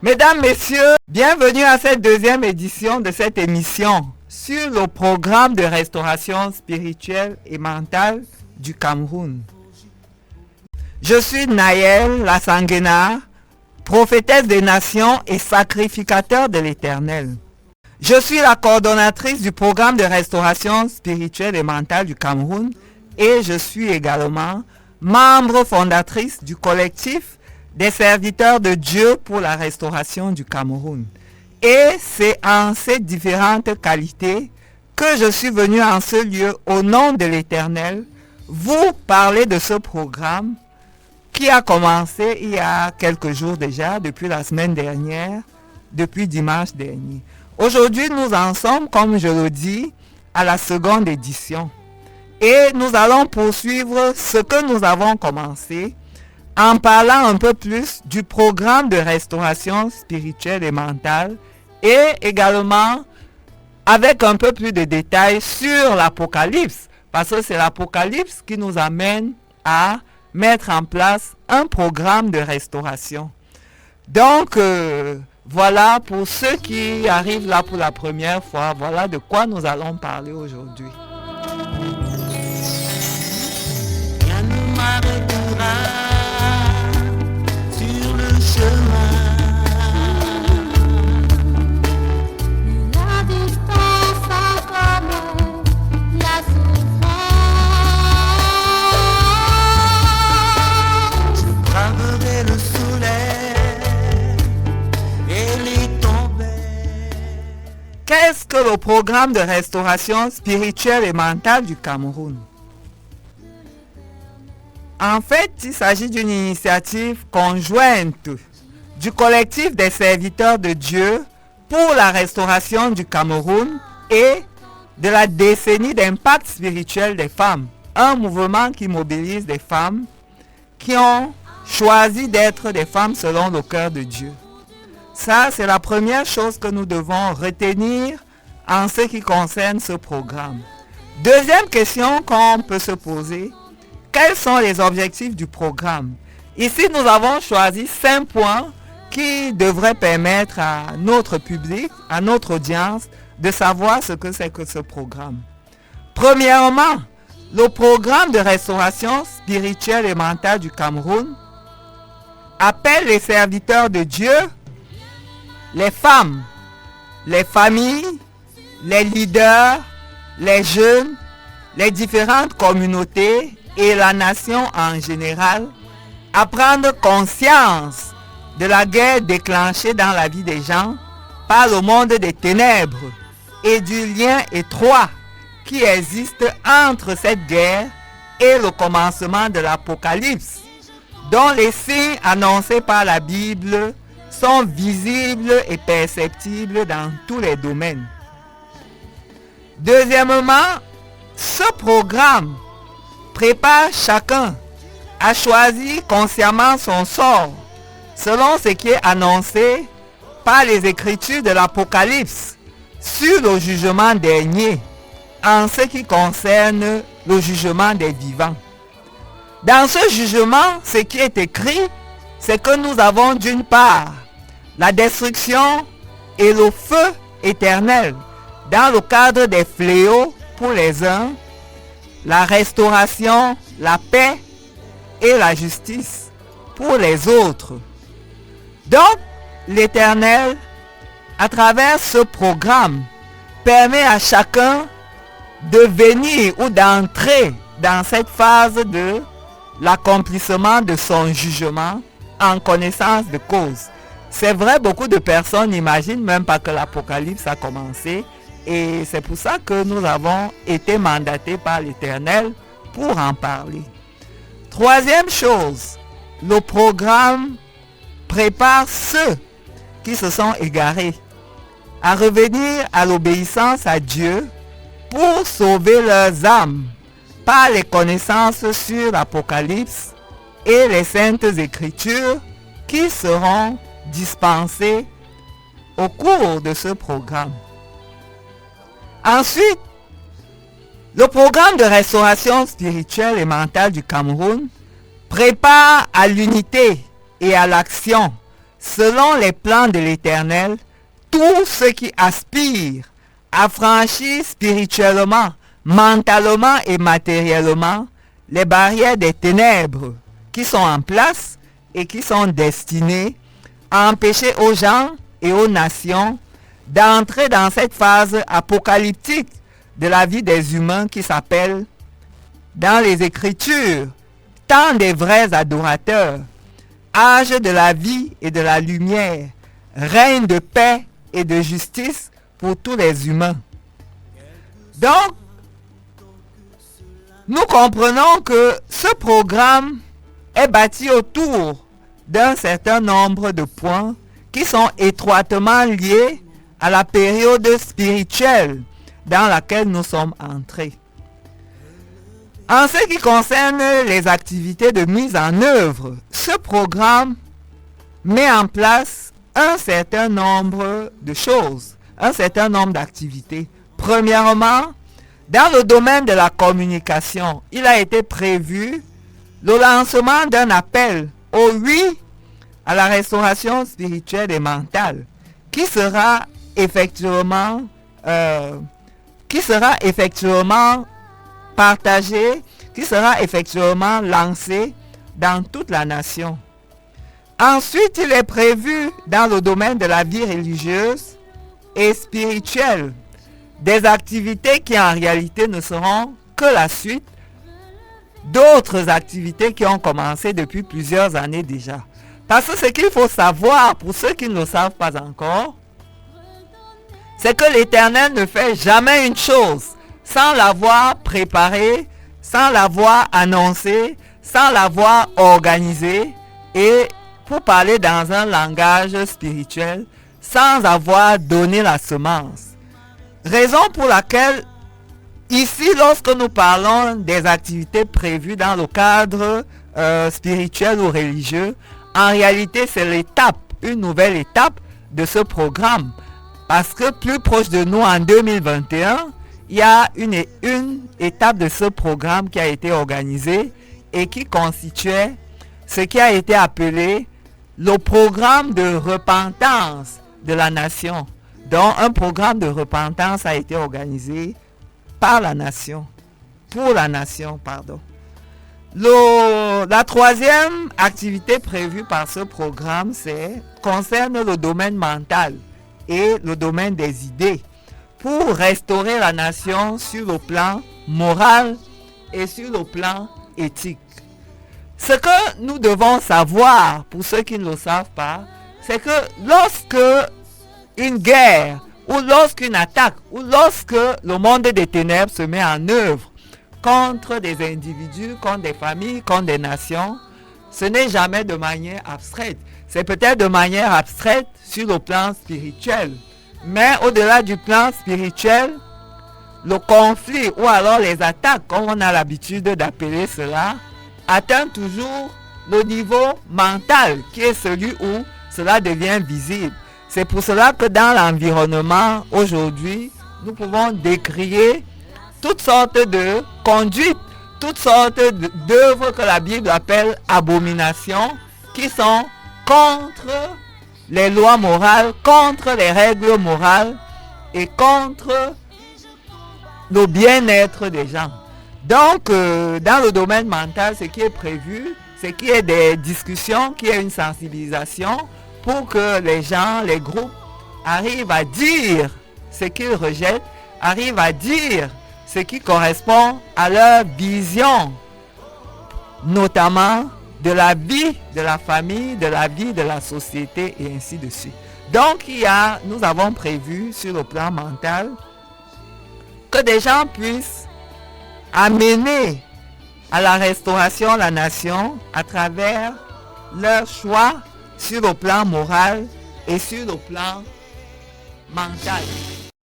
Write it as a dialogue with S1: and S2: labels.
S1: Mesdames, Messieurs, bienvenue à cette deuxième édition de cette émission sur le programme de restauration spirituelle et mentale du Cameroun. Je suis Naël Lassangena, prophétesse des nations et sacrificateur de l'Éternel. Je suis la coordonnatrice du programme de restauration spirituelle et mentale du Cameroun et je suis également membre fondatrice du collectif des serviteurs de Dieu pour la restauration du Cameroun. Et c'est en ces différentes qualités que je suis venu en ce lieu au nom de l'Éternel vous parler de ce programme qui a commencé il y a quelques jours déjà, depuis la semaine dernière, depuis dimanche dernier. Aujourd'hui, nous en sommes, comme je le dis, à la seconde édition. Et nous allons poursuivre ce que nous avons commencé en parlant un peu plus du programme de restauration spirituelle et mentale et également avec un peu plus de détails sur l'Apocalypse, parce que c'est l'Apocalypse qui nous amène à mettre en place un programme de restauration. Donc, voilà, pour ceux qui arrivent là pour la première fois, voilà de quoi nous allons parler aujourd'hui. Qu'est-ce que le programme de restauration spirituelle et mentale du Cameroun? En fait, il s'agit d'une initiative conjointe du collectif des serviteurs de Dieu pour la restauration du Cameroun et de la décennie d'impact spirituel des femmes. Un mouvement qui mobilise des femmes qui ont choisi d'être des femmes selon le cœur de Dieu. Ça, c'est la première chose que nous devons retenir en ce qui concerne ce programme. Deuxième question qu'on peut se poser, quels sont les objectifs du programme? Ici, nous avons choisi 5 points qui devraient permettre à notre public, à notre audience, de savoir ce que c'est que ce programme. Premièrement, le programme de restauration spirituelle et mentale du Cameroun appelle les serviteurs de Dieu, les femmes, les familles, les leaders, les jeunes, les différentes communautés et la nation en général à prendre conscience de la guerre déclenchée dans la vie des gens par le monde des ténèbres et du lien étroit qui existe entre cette guerre et le commencement de l'Apocalypse, dont les signes annoncés par la Bible sont visibles et perceptibles dans tous les domaines. Deuxièmement, ce programme prépare chacun à choisir consciemment son sort selon ce qui est annoncé par les Écritures de l'Apocalypse sur le jugement dernier en ce qui concerne le jugement des vivants. Dans ce jugement, ce qui est écrit, c'est que nous avons d'une part la destruction et le feu éternel dans le cadre des fléaux pour les uns, la restauration, la paix et la justice pour les autres. Donc, l'Éternel, à travers ce programme, permet à chacun de venir ou d'entrer dans cette phase de l'accomplissement de son jugement en connaissance de cause. C'est vrai, beaucoup de personnes n'imaginent même pas que l'Apocalypse a commencé et c'est pour ça que nous avons été mandatés par l'Éternel pour en parler. Troisième chose, le programme prépare ceux qui se sont égarés à revenir à l'obéissance à Dieu pour sauver leurs âmes par les connaissances sur l'Apocalypse et les saintes écritures qui seront dispensées au cours de ce programme. Ensuite, le programme de restauration spirituelle et mentale du Cameroun prépare à l'unité et à l'action selon les plans de l'Éternel, tous ceux qui aspirent à franchir spirituellement, mentalement et matériellement les barrières des ténèbres qui sont en place et qui sont destinées à empêcher aux gens et aux nations d'entrer dans cette phase apocalyptique de la vie des humains qui s'appelle, dans les Écritures, temps des vrais adorateurs, âge de la vie et de la lumière, règne de paix et de justice pour tous les humains. Donc, nous comprenons que ce programme est bâti autour d'un certain nombre de points qui sont étroitement liés à la période spirituelle dans laquelle nous sommes entrés. En ce qui concerne les activités de mise en œuvre, ce programme met en place un certain nombre de choses, un certain nombre d'activités. Premièrement, dans le domaine de la communication, il a été prévu le lancement d'un appel au oui à la restauration spirituelle et mentale qui sera effectivement partagé, qui sera effectivement lancé dans toute la nation. Ensuite, il est prévu dans le domaine de la vie religieuse et spirituelle des activités qui en réalité ne seront que la suite d'autres activités qui ont commencé depuis plusieurs années déjà. Parce que ce qu'il faut savoir, pour ceux qui ne le savent pas encore, c'est que l'Éternel ne fait jamais une chose sans l'avoir préparée, sans l'avoir annoncée, sans l'avoir organisée, et pour parler dans un langage spirituel, sans avoir donné la semence. Raison pour laquelle, ici, lorsque nous parlons des activités prévues dans le cadre spirituel ou religieux, en réalité, c'est l'étape, une nouvelle étape de ce programme. Parce que plus proche de nous, en 2021, il y a une étape de ce programme qui a été organisée et qui constituait ce qui a été appelé le programme de repentance de la nation. Donc, un programme de repentance a été organisé par la nation, pour la nation, pardon. La troisième activité prévue par ce programme concerne le domaine mental et le domaine des idées pour restaurer la nation sur le plan moral et sur le plan éthique. Ce que nous devons savoir, pour ceux qui ne le savent pas, c'est que lorsque une guerre ou lorsqu'une attaque ou lorsque le monde des ténèbres se met en œuvre contre des individus, contre des familles, contre des nations, ce n'est jamais de manière abstraite. C'est peut-être de manière abstraite sur le plan spirituel. Mais au-delà du plan spirituel, le conflit ou alors les attaques, comme on a l'habitude d'appeler cela, atteint toujours le niveau mental qui est celui où cela devient visible. C'est pour cela que dans l'environnement aujourd'hui, nous pouvons décrier toutes sortes de conduites, toutes sortes d'œuvres que la Bible appelle abominations, qui sont contre les lois morales, contre les règles morales et contre le bien-être des gens. Donc, dans le domaine mental, ce qui est prévu, c'est qu'il y ait des discussions, qu'il y ait une sensibilisation pour que les gens, les groupes, arrivent à dire ce qu'ils rejettent, arrivent à dire ce qui correspond à leur vision, notamment de la vie de la famille, de la vie de la société et ainsi de suite. Donc, nous avons prévu sur le plan mental que des gens puissent amener à la restauration de la nation à travers leur choix sur le plan moral et sur le plan mental.